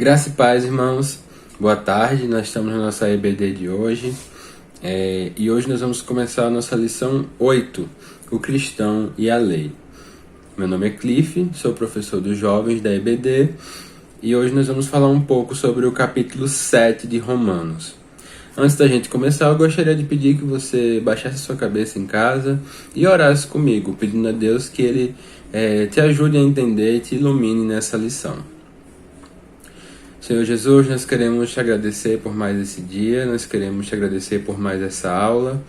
Graça e paz, irmãos. Boa tarde, nós estamos na nossa EBD de hoje. E hoje nós vamos começar a nossa lição 8, o cristão e a lei. Meu nome é Cliff, sou professor dos jovens da EBD e hoje nós vamos falar um pouco sobre o capítulo 7 de Romanos. Antes da gente começar, eu gostaria de pedir que você baixasse sua cabeça em casa e orasse comigo, pedindo a Deus que Ele te ajude a entender e te ilumine nessa lição. Senhor Jesus, nós queremos te agradecer por mais esse dia, nós queremos te agradecer por mais essa aula.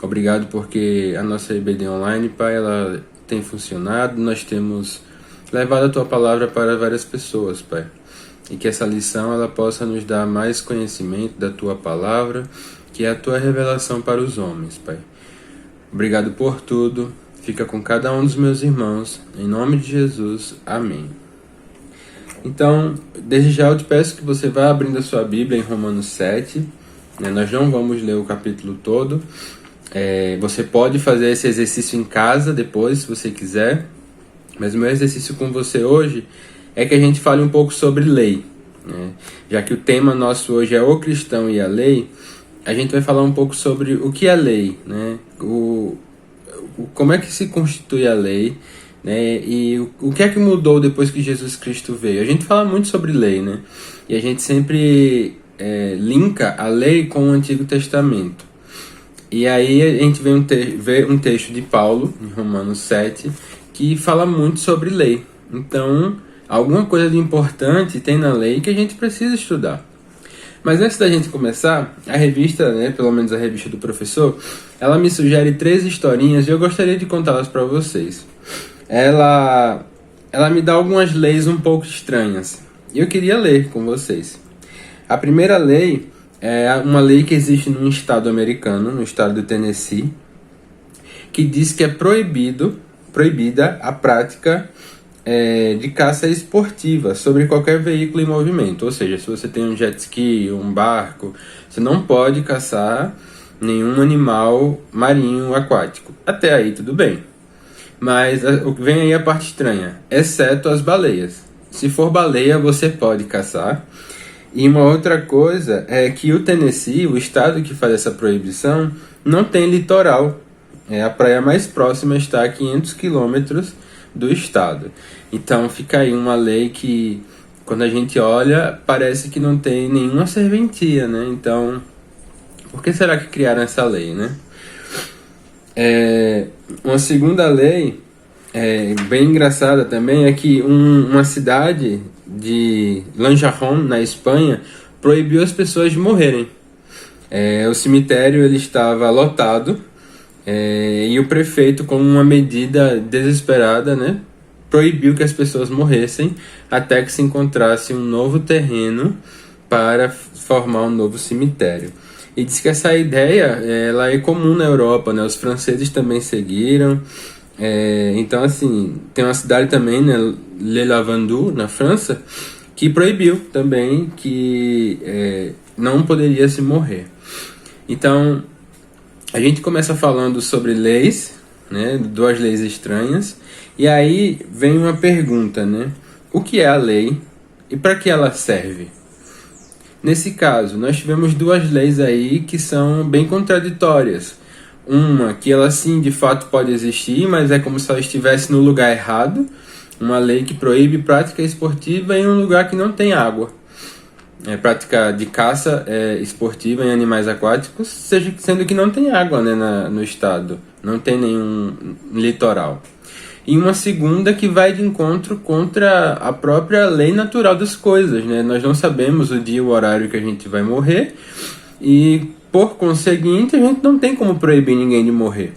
Obrigado porque a nossa EBD online, Pai, ela tem funcionado, nós temos levado a Tua palavra para várias pessoas, Pai. E que essa lição ela possa nos dar mais conhecimento da Tua palavra, que é a Tua revelação para os homens, Pai. Obrigado por tudo, fica com cada um dos meus irmãos, em nome de Jesus, amém. Então, desde já eu te peço que você vá abrindo a sua Bíblia em Romanos 7. Nós não vamos ler o capítulo todo. Você pode fazer esse exercício em casa depois, se você quiser. Mas o meu exercício com você hoje é que a gente fale um pouco sobre lei. Já que o tema nosso hoje é o cristão e a lei, a gente vai falar um pouco sobre o que é lei, como é que se constitui a lei, e o que é que mudou depois que Jesus Cristo veio. A gente fala muito sobre lei, e a gente sempre linka a lei com o Antigo Testamento. E aí a gente vê um texto de Paulo, em Romanos 7, que fala muito sobre lei. Então, alguma coisa de importante tem na lei que a gente precisa estudar. Mas antes da gente começar, a revista, pelo menos a revista do professor, ela me sugere 3 historinhas e eu gostaria de contá-las para vocês. Ela me dá algumas leis um pouco estranhas e eu queria ler com vocês. A primeira lei é uma lei que existe num estado americano, no estado do Tennessee, que diz que é proibida a prática de caça esportiva sobre qualquer veículo em movimento. Ou seja, se você tem um jet ski, um barco, você não pode caçar nenhum animal marinho aquático. Até aí tudo bem. Mas vem aí a parte estranha, exceto as baleias. Se for baleia, você pode caçar. E uma outra coisa é que o Tennessee, o estado que faz essa proibição, não tem litoral. A praia mais próxima está a 500 quilômetros do estado. Então fica aí uma lei que, quando a gente olha, parece que não tem nenhuma serventia, Então, por que será que criaram essa lei, Uma segunda lei, bem engraçada também, é que uma cidade de Lanjarón, na Espanha, proibiu as pessoas de morrerem. O cemitério ele estava lotado, e o prefeito, como uma medida desesperada, proibiu que as pessoas morressem até que se encontrasse um novo terreno para formar um novo cemitério. E diz que essa ideia ela é comum na Europa, os franceses também seguiram. Então, assim, tem uma cidade também, Le Lavandou, na França, que proibiu também que não poderia se morrer. Então, a gente começa falando sobre leis, 2 leis estranhas, e aí vem uma pergunta, o que é a lei e para que ela serve? Nesse caso, nós tivemos 2 leis aí que são bem contraditórias. Uma que ela sim, de fato, pode existir, mas é como se ela estivesse no lugar errado. Uma lei que proíbe prática esportiva em um lugar que não tem água. Prática de caça esportiva em animais aquáticos, sendo que não tem água no estado. Não tem nenhum litoral. E uma segunda que vai de encontro contra a própria lei natural das coisas, Nós não sabemos o dia e o horário que a gente vai morrer e, por conseguinte, a gente não tem como proibir ninguém de morrer.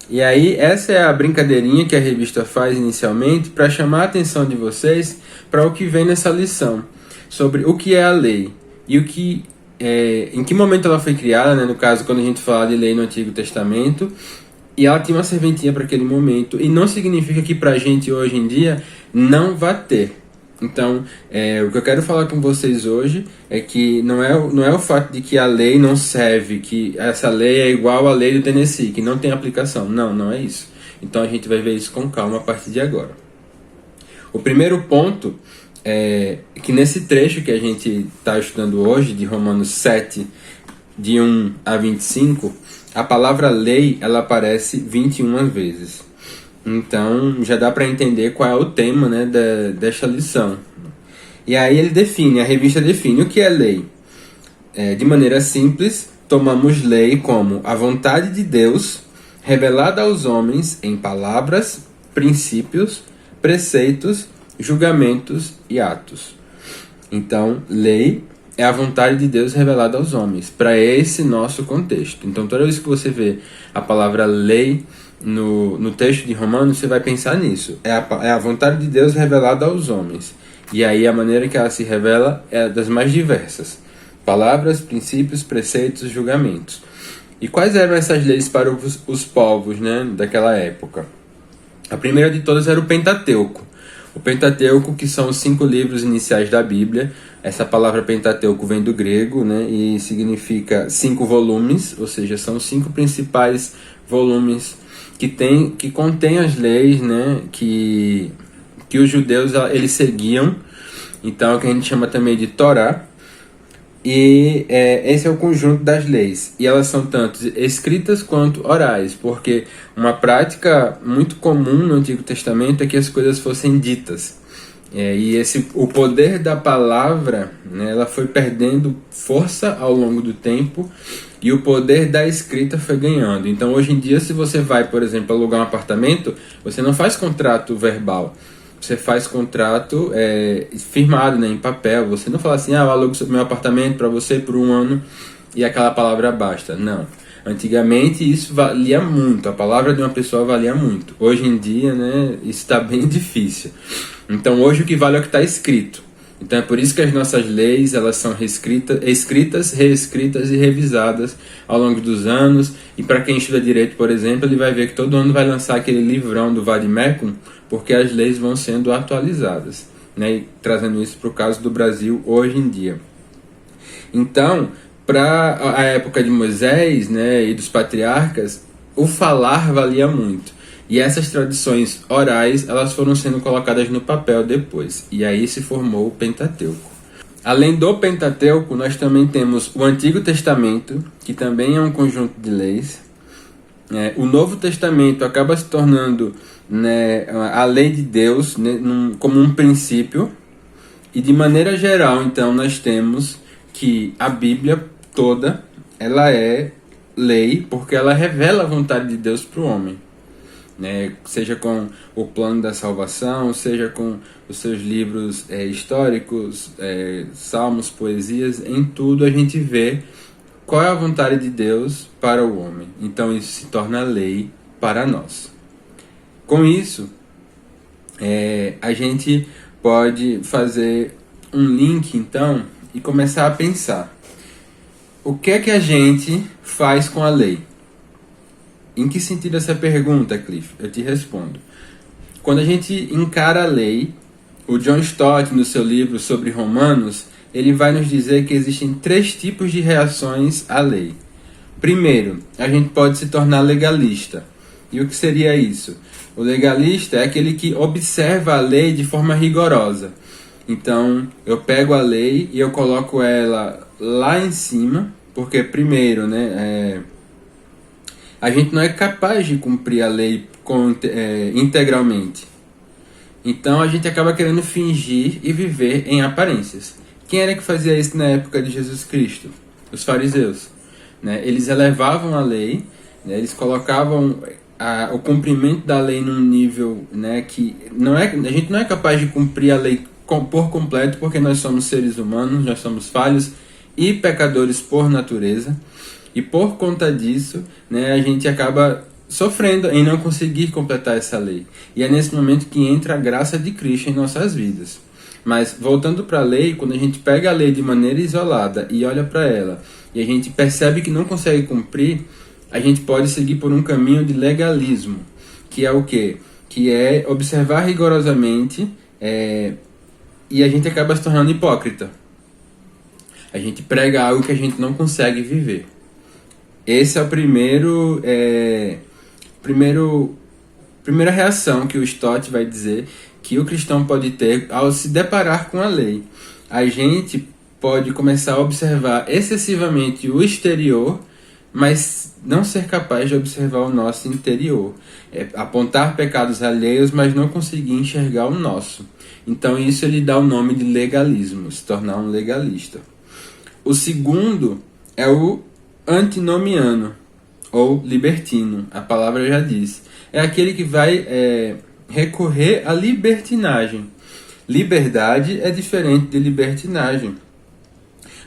E aí, essa é a brincadeirinha que a revista faz inicialmente para chamar a atenção de vocês para o que vem nessa lição, sobre o que é a lei e em que momento ela foi criada, no caso, quando a gente fala de lei no Antigo Testamento. E ela tinha uma serventia para aquele momento. E não significa que para a gente hoje em dia não vai ter. Então, o que eu quero falar com vocês hoje é que não é o fato de que a lei não serve, que essa lei é igual à lei do Tennessee, que não tem aplicação. Não é isso. Então a gente vai ver isso com calma a partir de agora. O primeiro ponto que nesse trecho que a gente está estudando hoje, de Romanos 7, de 1 a 25, a palavra lei ela aparece 21 vezes. Então já dá para entender qual é o tema, né, desta lição. E aí a revista define o que é lei. De maneira simples, tomamos lei como a vontade de Deus revelada aos homens em palavras, princípios, preceitos, julgamentos e atos. Então, lei é a vontade de Deus revelada aos homens, para esse nosso contexto. Então, toda vez que você vê a palavra lei no texto de Romanos, você vai pensar nisso. É a vontade de Deus revelada aos homens. E aí a maneira que ela se revela é das mais diversas. Palavras, princípios, preceitos, julgamentos. E quais eram essas leis para os povos, né, daquela época? A primeira de todas era o Pentateuco. O Pentateuco, que são os 5 livros iniciais da Bíblia. Essa palavra Pentateuco vem do grego, né, e significa 5 volumes, ou seja, são 5 principais volumes que contêm as leis, né, que os judeus eles seguiam. Então, é o que a gente chama também de Torá. E esse é o conjunto das leis. E elas são tanto escritas quanto orais, porque uma prática muito comum no Antigo Testamento é que as coisas fossem ditas. O poder da palavra, né, ela foi perdendo força ao longo do tempo e o poder da escrita foi ganhando. Então, hoje em dia, se você vai, por exemplo, alugar um apartamento, você não faz contrato verbal. Você faz contrato firmado, né, em papel. Você não fala assim, eu alugo meu apartamento para você por 1 ano e aquela palavra basta. Não. Antigamente isso valia muito, a palavra de uma pessoa valia muito. Hoje em dia, né, isso está bem difícil. Então hoje o que vale é o que está escrito. Então é por isso que as nossas leis elas são escritas, reescritas e revisadas ao longo dos anos. E para quem estuda direito, por exemplo, ele vai ver que todo ano vai lançar aquele livrão do Vademecum, porque as leis vão sendo atualizadas, né? E trazendo isso para o caso do Brasil hoje em dia. Então, para a época de Moisés, né, e dos patriarcas, o falar valia muito. E essas tradições orais, elas foram sendo colocadas no papel depois. E aí se formou o Pentateuco. Além do Pentateuco, nós também temos o Antigo Testamento, que também é um conjunto de leis. O Novo Testamento acaba se tornando, né, a lei de Deus, né, como um princípio. E de maneira geral, então, nós temos que a Bíblia toda ela é lei, porque ela revela a vontade de Deus para o homem. Né, seja com o plano da salvação, seja com os seus livros históricos, salmos, poesias, em tudo a gente vê qual é a vontade de Deus para o homem. Então isso se torna lei para nós. Com isso, a gente pode fazer um link então e começar a pensar o que é que a gente faz com a lei. Em que sentido essa pergunta, Cliff? Eu te respondo. Quando a gente encara a lei, o John Stott, no seu livro sobre Romanos, ele vai nos dizer que existem 3 tipos de reações à lei. Primeiro, a gente pode se tornar legalista. E o que seria isso? O legalista é aquele que observa a lei de forma rigorosa. Então, eu pego a lei e eu coloco ela lá em cima, porque primeiro, né, a gente não é capaz de cumprir a lei integralmente. Então a gente acaba querendo fingir e viver em aparências. Quem era que fazia isso na época de Jesus Cristo? Os fariseus. Né? Eles elevavam a lei, né? Eles colocavam o cumprimento da lei num nível, né, que a gente não é capaz de cumprir a lei por completo, porque nós somos seres humanos, nós somos falhos e pecadores por natureza. E por conta disso, né, a gente acaba sofrendo em não conseguir completar essa lei. E é nesse momento que entra a graça de Cristo em nossas vidas. Mas voltando para a lei, quando a gente pega a lei de maneira isolada e olha para ela, e a gente percebe que não consegue cumprir, a gente pode seguir por um caminho de legalismo, que é o quê? Que é observar rigorosamente e a gente acaba se tornando hipócrita. A gente prega algo que a gente não consegue viver. Esse é o primeira reação que o Stott vai dizer que o cristão pode ter ao se deparar com a lei. A gente pode começar a observar excessivamente o exterior, mas não ser capaz de observar o nosso interior. Apontar pecados alheios, mas não conseguir enxergar o nosso. Então isso ele dá o nome de legalismo, se tornar um legalista. O segundo é o antinomiano, ou libertino, a palavra já diz. É aquele que vai recorrer à libertinagem. Liberdade é diferente de libertinagem.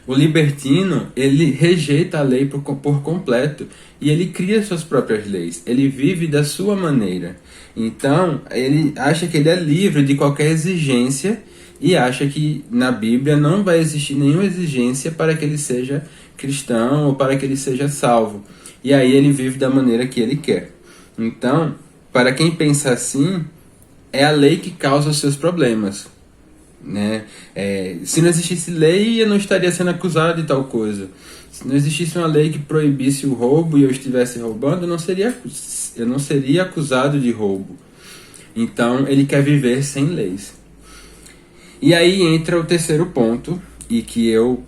O libertino, ele rejeita a lei por completo e ele cria suas próprias leis. Ele vive da sua maneira. Então, ele acha que ele é livre de qualquer exigência e acha que na Bíblia não vai existir nenhuma exigência para que ele seja cristão ou para que ele seja salvo. E aí ele vive da maneira que ele quer. Então, para quem pensa assim, é a lei que causa os seus problemas. Né? Se não existisse lei, eu não estaria sendo acusado de tal coisa. Se não existisse uma lei que proibisse o roubo e eu estivesse roubando, eu não seria acusado de roubo. Então, ele quer viver sem leis. E aí entra o terceiro ponto, e que eu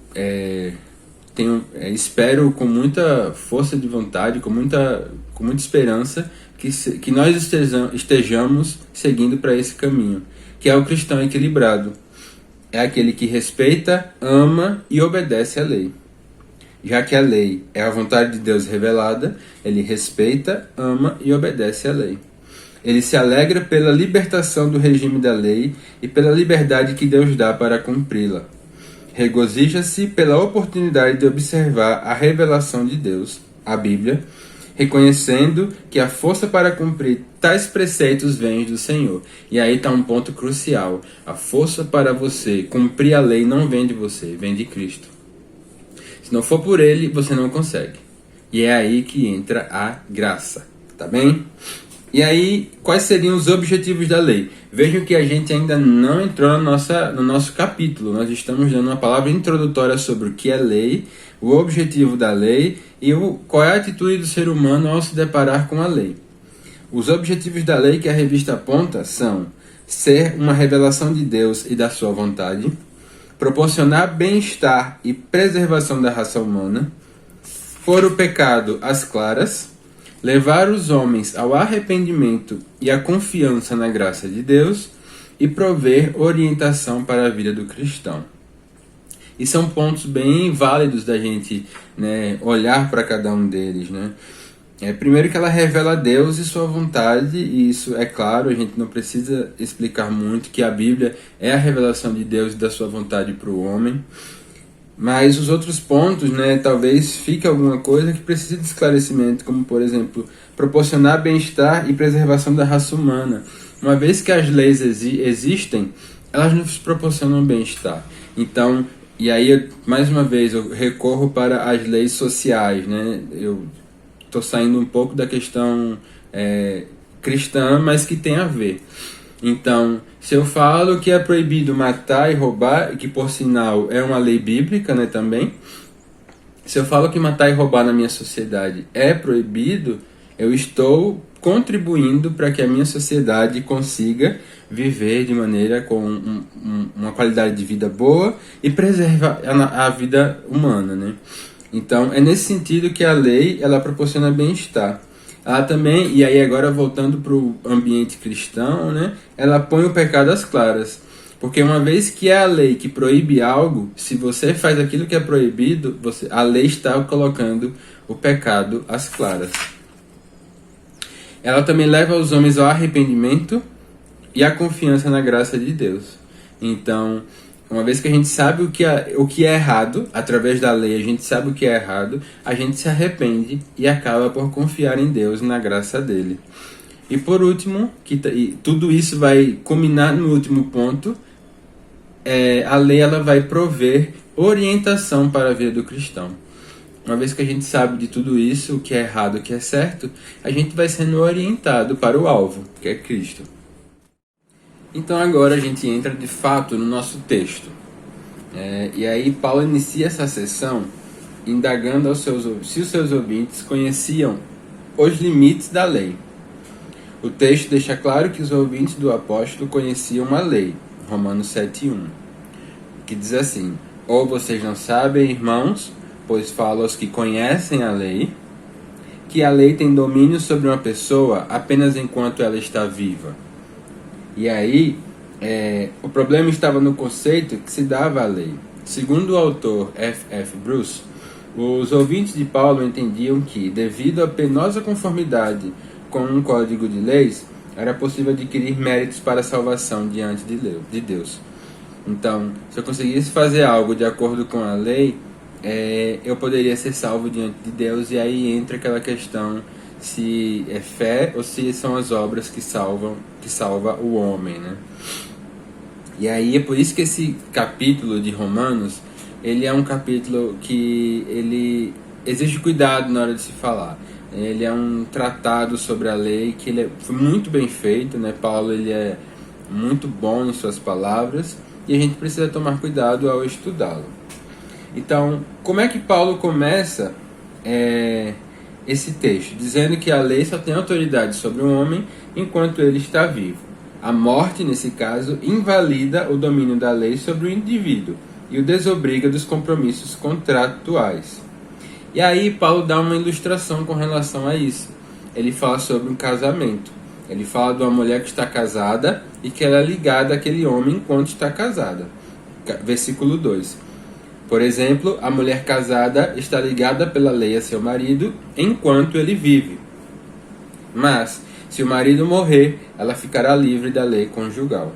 espero com muita força de vontade, com muita esperança, que nós estejamos seguindo para esse caminho, que é o cristão equilibrado. É aquele que respeita, ama e obedece à lei. Já que a lei é a vontade de Deus revelada, ele respeita, ama e obedece à lei. Ele se alegra pela libertação do regime da lei e pela liberdade que Deus dá para cumpri-la. Regozija-se pela oportunidade de observar a revelação de Deus, a Bíblia, reconhecendo que a força para cumprir tais preceitos vem do Senhor. E aí está um ponto crucial. A força para você cumprir a lei não vem de você, vem de Cristo. Se não for por Ele, você não consegue. E é aí que entra a graça. Tá bem? E aí, quais seriam os objetivos da lei? Vejam que a gente ainda não entrou no nosso capítulo. Nós estamos dando uma palavra introdutória sobre o que é lei, o objetivo da lei e qual é a atitude do ser humano ao se deparar com a lei. Os objetivos da lei que a revista aponta são ser uma revelação de Deus e da sua vontade, proporcionar bem-estar e preservação da raça humana, pôr o pecado às claras, levar os homens ao arrependimento e à confiança na graça de Deus e prover orientação para a vida do cristão. E são pontos bem válidos da gente, né, olhar para cada um deles. Né? Primeiro que ela revela Deus e sua vontade, e isso é claro, a gente não precisa explicar muito que a Bíblia é a revelação de Deus e da sua vontade para o homem. Mas os outros pontos, né, talvez fique alguma coisa que precise de esclarecimento, como por exemplo, proporcionar bem-estar e preservação da raça humana. Uma vez que as leis existem, elas nos proporcionam bem-estar. Então, e aí, mais uma vez, eu recorro para as leis sociais, né? Eu estou saindo um pouco da questão cristã, mas que tem a ver. Então, se eu falo que é proibido matar e roubar, que por sinal é uma lei bíblica, né, também. Se eu falo que matar e roubar na minha sociedade é proibido, eu estou contribuindo para que a minha sociedade consiga viver de maneira com uma qualidade de vida boa e preservar a vida humana, né? Então, é nesse sentido que a lei ela proporciona bem-estar. Ela também, e aí agora voltando para o ambiente cristão, né, ela põe o pecado às claras. Porque uma vez que é a lei que proíbe algo, se você faz aquilo que é proibido, a lei está colocando o pecado às claras. Ela também leva os homens ao arrependimento e à confiança na graça de Deus. Então, uma vez que a gente sabe o que é errado, através da lei a gente sabe o que é errado, a gente se arrepende e acaba por confiar em Deus e na graça dele. E por último, tudo isso vai culminar no último ponto, a lei ela vai prover orientação para a vida do cristão. Uma vez que a gente sabe de tudo isso, o que é errado, o que é certo, a gente vai sendo orientado para o alvo, que é Cristo. Então agora a gente entra de fato no nosso texto. E aí Paulo inicia essa sessão indagando se os seus ouvintes conheciam os limites da lei. O texto deixa claro que os ouvintes do apóstolo conheciam a lei, Romanos 7:1, que diz assim: ou vocês não sabem, irmãos, pois falo aos que conhecem a lei, que a lei tem domínio sobre uma pessoa apenas enquanto ela está viva. E aí, o problema estava no conceito que se dava à lei. Segundo o autor F.F. Bruce, os ouvintes de Paulo entendiam que, devido à penosa conformidade com um código de leis, era possível adquirir méritos para a salvação diante de Deus. Então, se eu conseguisse fazer algo de acordo com a lei, eu poderia ser salvo diante de Deus, e aí entra aquela questão se é fé ou se são as obras que salva o homem, né? E aí é por isso que esse capítulo de Romanos, ele é um capítulo que ele exige cuidado na hora de se falar. Ele é um tratado sobre a lei que foi muito bem feito, né? Paulo, ele é muito bom em suas palavras e a gente precisa tomar cuidado ao estudá-lo. Então, como é que Paulo começa esse texto? Dizendo que a lei só tem autoridade sobre o homem enquanto ele está vivo. A morte, nesse caso, invalida o domínio da lei sobre o indivíduo e o desobriga dos compromissos contratuais. E aí Paulo dá uma ilustração com relação a isso. Ele fala sobre um casamento. Ele fala de uma mulher que está casada e que ela é ligada àquele homem enquanto está casada. Versículo 2. Por exemplo, a mulher casada está ligada pela lei a seu marido enquanto ele vive. Mas, se o marido morrer, ela ficará livre da lei conjugal.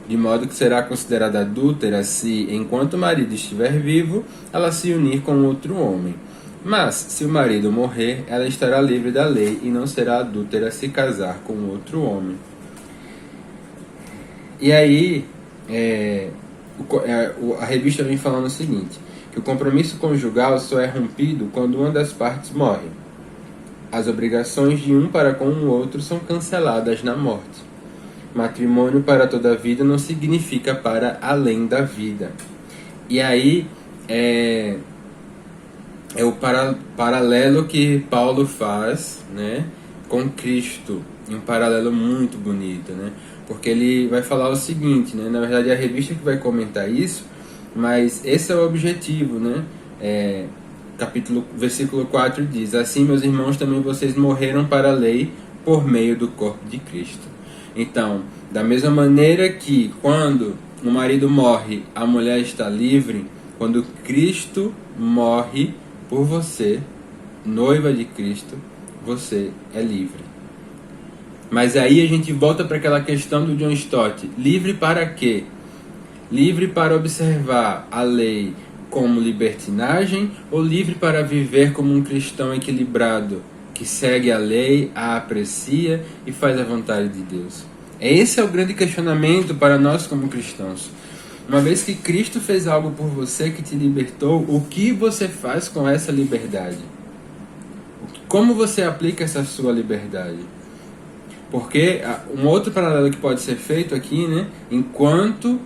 De modo que será considerada adúltera se, enquanto o marido estiver vivo, ela se unir com outro homem. Mas, se o marido morrer, ela estará livre da lei e não será adúltera se casar com outro homem. E aí, a revista vem falando o seguinte, que o compromisso conjugal só é rompido quando uma das partes morre. As obrigações de um para com o outro são canceladas na morte. Matrimônio para toda a vida não significa para além da vida. E aí é o paralelo que Paulo faz, né, com Cristo, um paralelo muito bonito, né, porque ele vai falar o seguinte, né, na verdade é a revista que vai comentar isso, mas esse é o objetivo, né, versículo 4 diz: assim, meus irmãos, também vocês morreram para a lei por meio do corpo de Cristo. Então, da mesma maneira que quando o marido morre, a mulher está livre, quando Cristo morre por você, noiva de Cristo, você é livre. Mas aí a gente volta para aquela questão do John Stott. Livre para quê? Livre para observar a lei como libertinagem ou livre para viver como um cristão equilibrado, que segue a lei, a aprecia e faz a vontade de Deus? Esse é o grande questionamento para nós como cristãos. Uma vez que Cristo fez algo por você que te libertou, o que você faz com essa liberdade? Como você aplica essa sua liberdade? Porque um outro paralelo que pode ser feito aqui, né, enquanto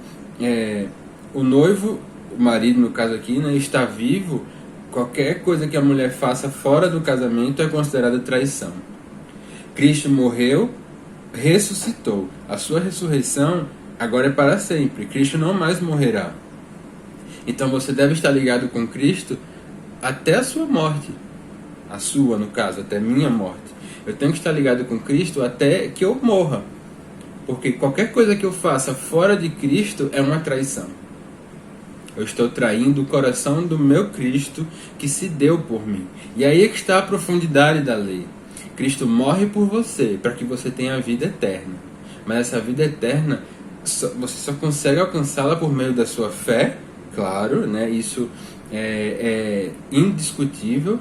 o noivo, o marido no caso aqui, né, está vivo, qualquer coisa que a mulher faça fora do casamento é considerada traição. Cristo morreu, ressuscitou. A sua ressurreição agora é para sempre. Cristo não mais morrerá. Então você deve estar ligado com Cristo até a sua morte. A sua, no caso, até minha morte. Eu tenho que estar ligado com Cristo até que eu morra. Porque qualquer coisa que eu faça fora de Cristo é uma traição. Eu estou traindo o coração do meu Cristo que se deu por mim. E aí é que está a profundidade da lei. Cristo morre por você, para que você tenha a vida eterna. Mas essa vida eterna, você só consegue alcançá-la por meio da sua fé, claro, né? Isso é indiscutível.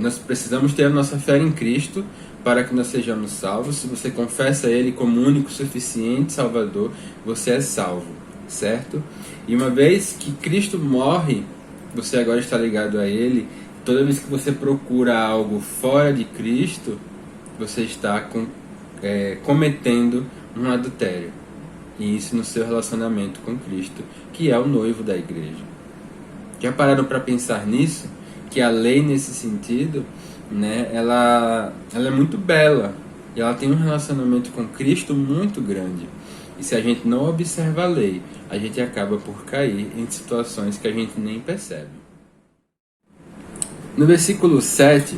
Nós precisamos ter a nossa fé em Cristo para que nós sejamos salvos. Se você confessa Ele como único, suficiente Salvador, você é salvo, certo? E uma vez que Cristo morre, você agora está ligado a Ele. Toda vez que você procura algo fora de Cristo, você está cometendo um adultério. E isso no seu relacionamento com Cristo, que é o noivo da igreja. Já pararam para pensar nisso? Que a lei, nesse sentido, né, ela é muito bela. e ela tem um relacionamento com Cristo muito grande. E se a gente não observa a lei, a gente acaba por cair em situações que a gente nem percebe. No versículo 7,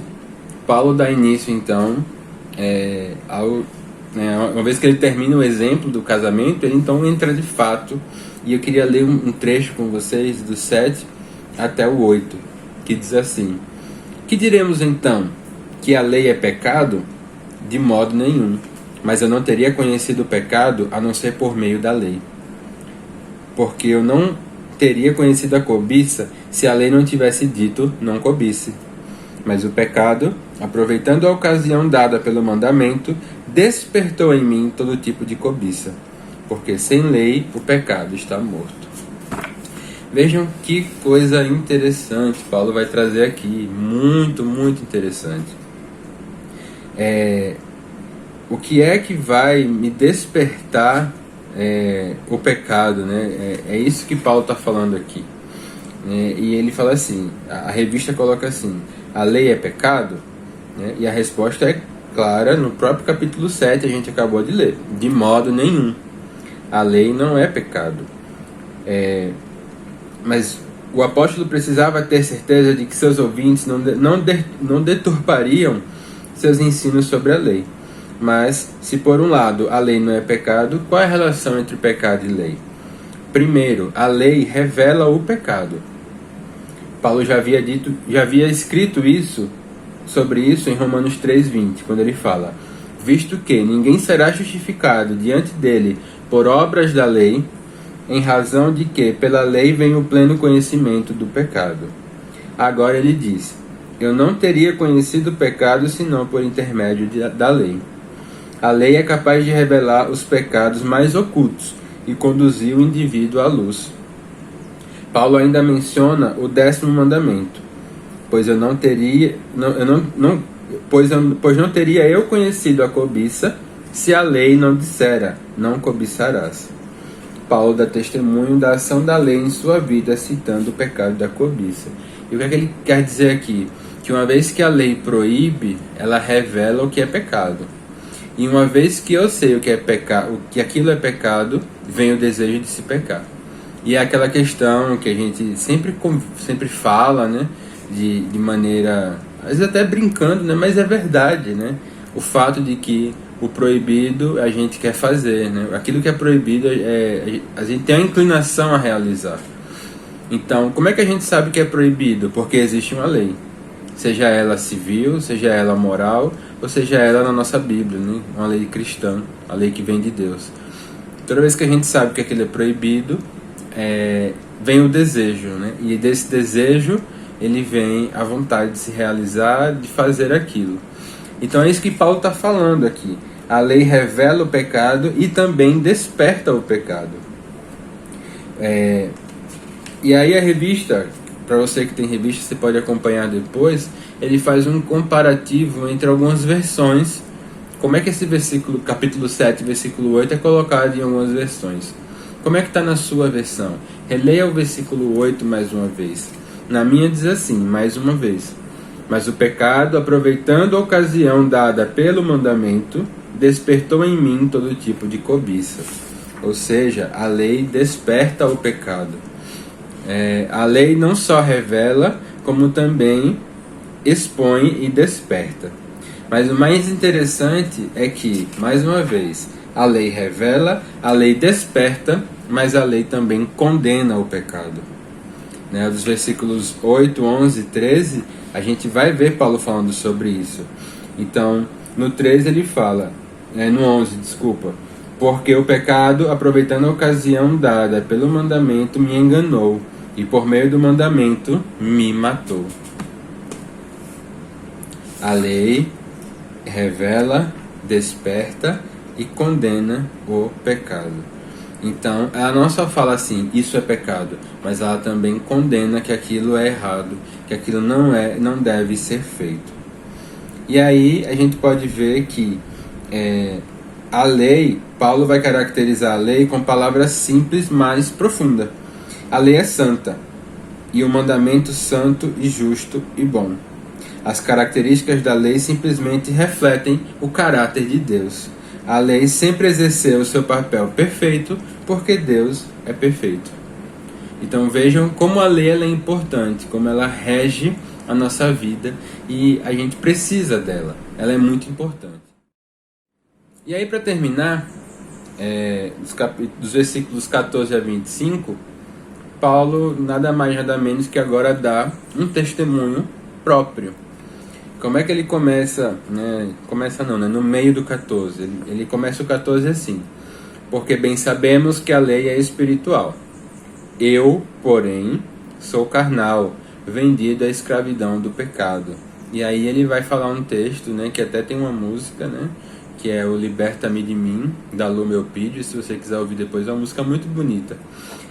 Paulo dá início então uma vez que ele termina o exemplo do casamento, ele então entra de fato, e eu queria ler um trecho com vocês do 7 até o 8, que diz assim: que diremos então? Que a lei é pecado? De modo nenhum, mas eu não teria conhecido o pecado a não ser por meio da lei. Porque eu não teria conhecido a cobiça se a lei não tivesse dito não cobice. Mas o pecado, aproveitando a ocasião dada pelo mandamento, despertou em mim todo tipo de cobiça, porque sem lei o pecado está morto. Vejam que coisa interessante Paulo vai trazer aqui, muito, muito interessante. O que é que vai me despertar o pecado, né? É isso que Paulo está falando aqui. E ele fala assim, a revista coloca assim: a lei é pecado? E a resposta é clara no próprio capítulo 7, a gente acabou de ler: de modo nenhum, a lei não é pecado. Mas o apóstolo precisava ter certeza de que seus ouvintes não deturpariam seus ensinos sobre a lei. Mas, se por um lado a lei não é pecado, qual é a relação entre pecado e lei? Primeiro, a lei revela o pecado. Paulo já havia escrito sobre isso em Romanos 3:20, quando ele fala: visto que ninguém será justificado diante dele por obras da lei, em razão de que pela lei vem o pleno conhecimento do pecado. Agora ele diz: eu não teria conhecido o pecado senão por intermédio da lei. A lei é capaz de revelar os pecados mais ocultos e conduzir o indivíduo à luz. Paulo ainda menciona o 10º mandamento: pois não teria eu conhecido a cobiça se a lei não dissera não cobiçarás. Paulo dá testemunho da ação da lei em sua vida, citando o pecado da cobiça. E o que é que ele quer dizer aqui? Que uma vez que a lei proíbe, ela revela o que é pecado. E uma vez que eu sei o que é pecado, que aquilo é pecado, vem o desejo de se pecar. E é aquela questão que a gente sempre fala, né? De maneira, às vezes até brincando, né? Mas é verdade, né? O fato de que o proibido a gente quer fazer, né? Aquilo que é proibido a gente tem a inclinação a realizar. Então, como é que a gente sabe que é proibido? Porque existe uma lei, seja ela civil, seja ela moral, ou seja ela na nossa Bíblia, né? Uma lei cristã, a lei que vem de Deus. Toda vez que a gente sabe que aquilo é proibido, vem o desejo, né? E desse desejo ele vem a vontade de se realizar, de fazer aquilo. Então é isso que Paulo está falando aqui. A lei revela o pecado e também desperta o pecado. E aí a revista, para você que tem revista, você pode acompanhar depois, ele faz um comparativo entre algumas versões. Como é que esse versículo, capítulo 7, versículo 8, é colocado em algumas versões. Como é que está na sua versão? Releia o versículo 8 mais uma vez. Na minha diz assim, mais uma vez: mas o pecado, aproveitando a ocasião dada pelo mandamento, despertou em mim todo tipo de cobiça. Ou seja, a lei desperta o pecado. A lei não só revela, como também expõe e desperta. Mas o mais interessante é que, mais uma vez, a lei revela, a lei desperta, mas a lei também condena o pecado. Dos versículos 8, 11 e 13, a gente vai ver Paulo falando sobre isso. Então, no 13 ele fala, no 11, desculpa: porque o pecado, aproveitando a ocasião dada pelo mandamento, me enganou, e por meio do mandamento me matou. A lei revela, desperta e condena o pecado. Então, ela não só fala assim, isso é pecado, mas ela também condena que aquilo é errado, que aquilo não deve ser feito. E aí a gente pode ver que a lei, Paulo vai caracterizar a lei com palavras simples, mas profunda. A lei é santa, e o mandamento santo e justo e bom. As características da lei simplesmente refletem o caráter de Deus. A lei sempre exerceu o seu papel perfeito, porque Deus é perfeito. Então vejam como a lei ela é importante, como ela rege a nossa vida e a gente precisa dela. Ela é muito importante. E aí, para terminar, dos versículos 14 a 25, Paulo nada mais nada menos que agora dá um testemunho próprio. Como é que ele começa? No meio do 14. Ele começa o 14 assim: porque bem sabemos que a lei é espiritual. Eu, porém, sou carnal, vendido à escravidão do pecado. E aí ele vai falar um texto, que até tem uma música, que é o Liberta-me de mim, da Lu Melpídio. Se você quiser ouvir depois, é uma música muito bonita.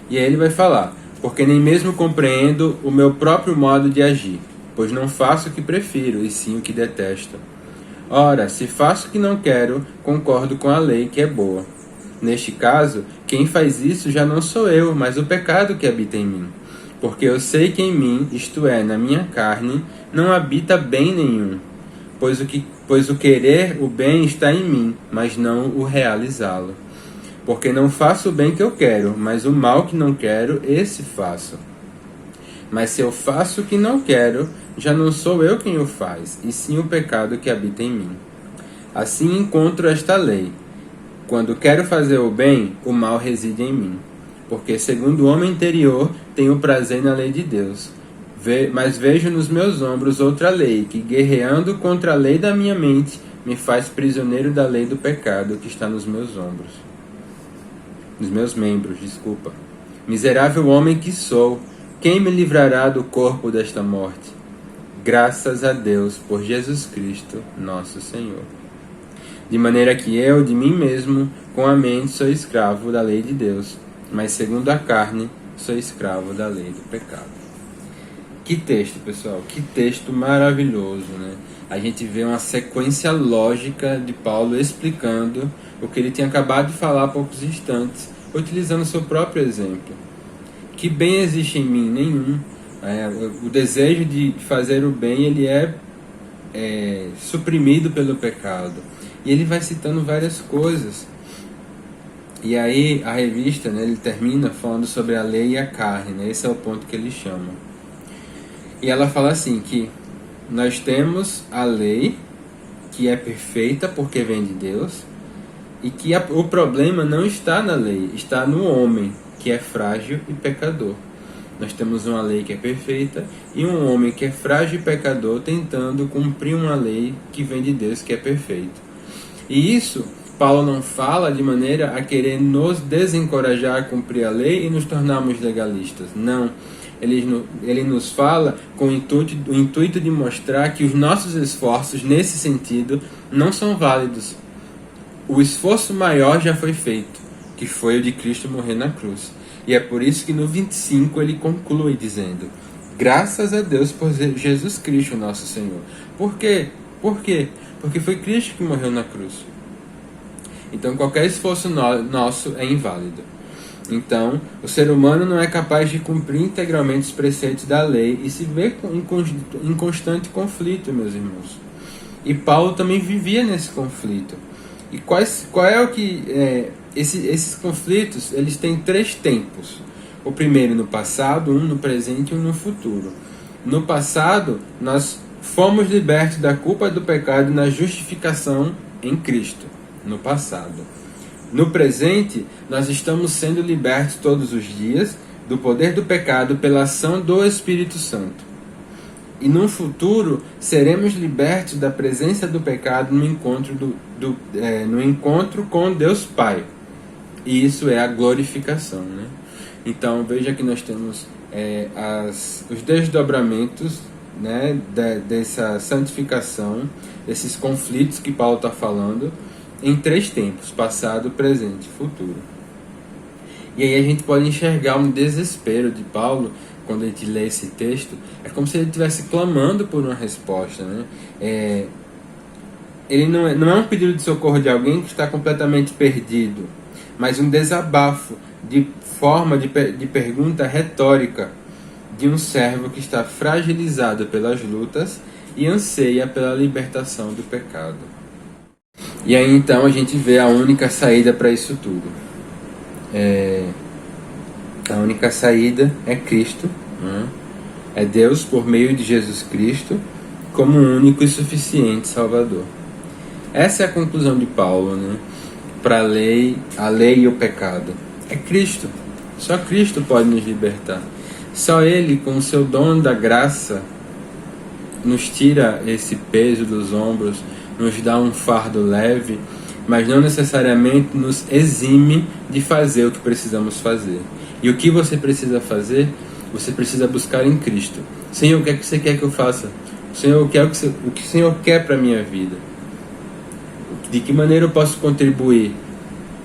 E aí ele vai falar: porque nem mesmo compreendo o meu próprio modo de agir, pois não faço o que prefiro, e sim o que detesto. Ora, se faço o que não quero, concordo com a lei que é boa. Neste caso, quem faz isso já não sou eu, mas o pecado que habita em mim. Porque eu sei que em mim, isto é, na minha carne, não habita bem nenhum. Pois o querer o bem está em mim, mas não o realizá-lo. Porque não faço o bem que eu quero, mas o mal que não quero, esse faço. Mas se eu faço o que não quero, já não sou eu quem o faz, e sim o pecado que habita em mim. Assim encontro esta lei: quando quero fazer o bem, o mal reside em mim. Porque segundo o homem interior, tenho prazer na lei de Deus. Mas vejo nos meus ombros outra lei, que guerreando contra a lei da minha mente, me faz prisioneiro da lei do pecado que está nos meus ombros. Nos meus membros, desculpa. Miserável homem que sou, quem me livrará do corpo desta morte? Graças a Deus por Jesus Cristo, nosso Senhor. De maneira que eu, de mim mesmo, com a mente sou escravo da lei de Deus, mas segundo a carne, sou escravo da lei do pecado. Que texto, pessoal, que texto maravilhoso, A gente vê uma sequência lógica de Paulo explicando o que ele tinha acabado de falar há poucos instantes, utilizando o seu próprio exemplo. Que bem existe em mim? Nenhum. O desejo de fazer o bem, ele é suprimido pelo pecado. E ele vai citando várias coisas. E aí a revista, ele termina falando sobre a lei e a carne, Esse é o ponto que ele chama. E ela fala assim, que nós temos a lei, que é perfeita porque vem de Deus, e que o problema não está na lei, está no homem, que é frágil e pecador. Nós temos uma lei que é perfeita e um homem que é frágil e pecador tentando cumprir uma lei que vem de Deus, que é perfeito. E isso, Paulo não fala de maneira a querer nos desencorajar a cumprir a lei e nos tornarmos legalistas. Não. Ele nos fala com o intuito de mostrar que os nossos esforços nesse sentido não são válidos. O esforço maior já foi feito, que foi o de Cristo morrer na cruz. E é por isso que no 25 ele conclui dizendo: graças a Deus por Jesus Cristo, nosso Senhor. Por quê? Por quê? Porque foi Cristo que morreu na cruz. Então qualquer esforço nosso é inválido. Então, o ser humano não é capaz de cumprir integralmente os preceitos da lei e se vê em constante conflito, meus irmãos. E Paulo também vivia nesse conflito. E qual é o que... esses conflitos, eles têm 3 tempos. O primeiro no passado, um no presente e um no futuro. No passado, nós fomos libertos da culpa do pecado na justificação em Cristo. No passado. No presente, nós estamos sendo libertos todos os dias do poder do pecado pela ação do Espírito Santo. E no futuro, seremos libertos da presença do pecado no encontro com Deus Pai. E isso é a glorificação. Então, veja que nós temos os desdobramentos dessa santificação, desses conflitos que Paulo está falando, em 3 tempos: passado, presente e futuro. E aí a gente pode enxergar um desespero de Paulo quando a gente lê esse texto. É como se ele estivesse clamando por uma resposta. Ele não é um pedido de socorro de alguém que está completamente perdido, mas um desabafo de forma de pergunta retórica de um servo que está fragilizado pelas lutas e anseia pela libertação do pecado. E aí então a gente vê a única saída para isso tudo. A única saída é Cristo, né? É Deus por meio de Jesus Cristo como um único e suficiente Salvador. Essa é a conclusão de Paulo, né? Para a lei e o pecado. É Cristo. Só Cristo pode nos libertar. Só Ele, com o seu dom da graça, nos tira esse peso dos ombros, nos dá um fardo leve, mas não necessariamente nos exime de fazer o que precisamos fazer. E o que você precisa fazer? Você precisa buscar em Cristo. Senhor, o que é que você quer que eu faça? Senhor, o que o Senhor quer para a minha vida? De que maneira eu posso contribuir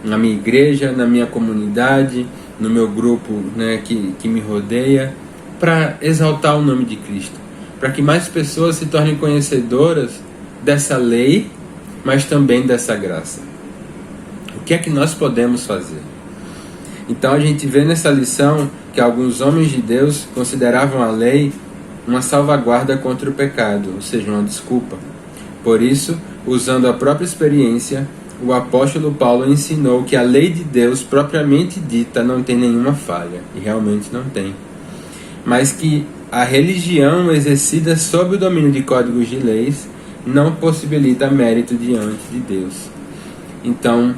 na minha igreja, na minha comunidade, no meu grupo, né, que me rodeia, para exaltar o nome de Cristo, para que mais pessoas se tornem conhecedoras dessa lei, mas também dessa graça. O que é que nós podemos fazer? Então a gente vê nessa lição que alguns homens de Deus consideravam a lei uma salvaguarda contra o pecado, ou seja, uma desculpa. Por isso, usando a própria experiência, o apóstolo Paulo ensinou que a lei de Deus propriamente dita não tem nenhuma falha, e realmente não tem. Mas que a religião exercida sob o domínio de códigos de leis não possibilita mérito diante de Deus. Então,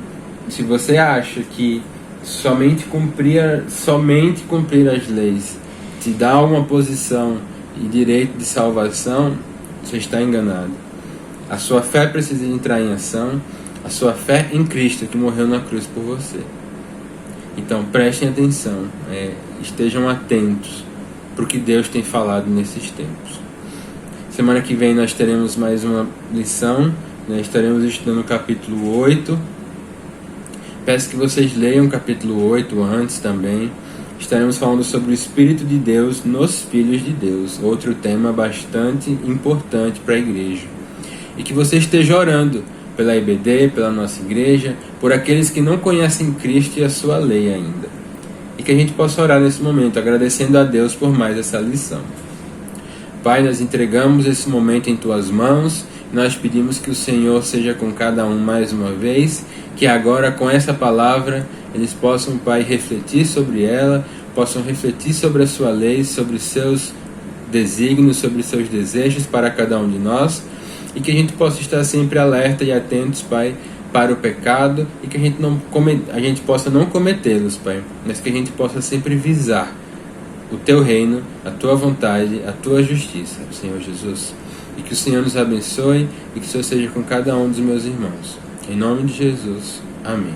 se você acha que somente cumprir as leis te dá uma posição e direito de salvação, você está enganado. A sua fé precisa entrar em ação, a sua fé em Cristo que morreu na cruz por você. Então prestem atenção, estejam atentos para o que Deus tem falado nesses tempos. Semana que vem nós teremos mais uma lição, né? Estaremos estudando o capítulo 8. Peço que vocês leiam o capítulo 8 antes também. Estaremos falando sobre o Espírito de Deus nos filhos de Deus, outro tema bastante importante para a igreja. E que você esteja orando pela IBD, pela nossa igreja, por aqueles que não conhecem Cristo e a sua lei ainda. E que a gente possa orar nesse momento, agradecendo a Deus por mais essa lição. Pai, nós entregamos esse momento em Tuas mãos, nós pedimos que o Senhor seja com cada um mais uma vez, que agora com essa palavra eles possam, Pai, refletir sobre ela, possam refletir sobre a Sua lei, sobre os Seus desígnios, sobre os Seus desejos para cada um de nós, e que a gente possa estar sempre alerta e atentos, Pai, para o pecado, e que a gente possa não cometê-los, Pai, mas que a gente possa sempre visar o Teu reino, a Tua vontade, a Tua justiça, Senhor Jesus. E que o Senhor nos abençoe e que o Senhor seja com cada um dos meus irmãos. Em nome de Jesus. Amém.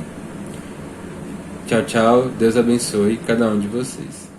Tchau, tchau. Deus abençoe cada um de vocês.